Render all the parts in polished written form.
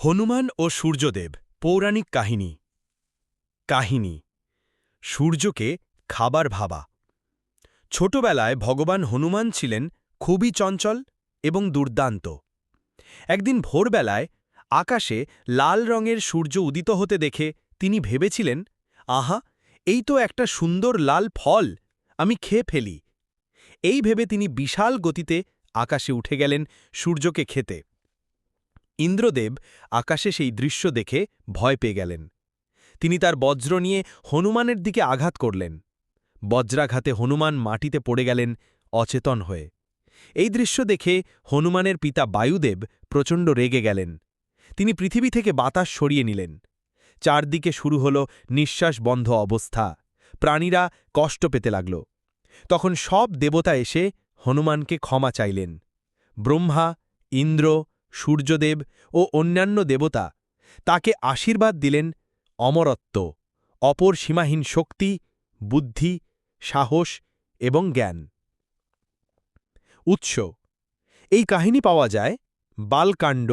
হনুমান ও সূর্যদেব পৌরাণিক কাহিনী সূর্যকে খাবার ভাবা। ছোটবেলায় ভগবান হনুমান ছিলেন খুবই চঞ্চল এবং দুর্দান্ত। একদিন ভোরবেলায় আকাশে লাল রঙের সূর্য উদিত হতে দেখে তিনি ভেবেছিলেন, আহা, এই তো একটা সুন্দর লাল ফল, আমি খেয়ে ফেলি। এই ভেবে তিনি বিশাল গতিতে আকাশে উঠে গেলেন সূর্যকে খেতে। ইন্দ্রদেব আকাশে সেই দৃশ্য দেখে ভয় পেয়ে গেলেন। তিনি তার বজ্র নিয়ে হনুমানের দিকে আঘাত করলেন। বজ্রাঘাতে হনুমান মাটিতে পড়ে গেলেন অচেতন হয়ে। এই দৃশ্য দেখে হনুমানের পিতা বায়ুদেব প্রচণ্ড রেগে গেলেন। তিনি পৃথিবী থেকে বাতাস সরিয়ে নিলেন। চারদিকে শুরু হল নিঃশ্বাস বন্ধ অবস্থা। প্রাণীরা কষ্ট পেতে লাগল। তখন সব দেবতা এসে হনুমানকে ক্ষমা চাইলেন। ব্রহ্মা, ইন্দ্র, সূর্যদেব ও অন্যান্য দেবতা তাকে আশীর্বাদ দিলেন অমরত্ব, অপর সীমাহীন শক্তি, বুদ্ধি, সাহস এবং জ্ঞান। উৎস: এই কাহিনী পাওয়া যায় বালকাণ্ড,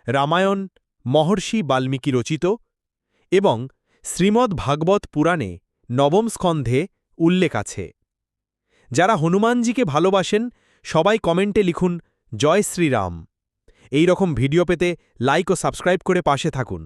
রামায়ণ, মহর্ষি বাল্মীকি রচিত এবং শ্রীমদ্ভাগবত পুরাণে নবম স্কন্ধে উল্লেখ আছে। যারা হনুমানজিকে ভালোবাসেন সবাই কমেন্টে লিখুন জয় শ্রীরাম। এই রকম ভিডিও পেতে লাইক ও সাবস্ক্রাইব করে পাশে থাকুন।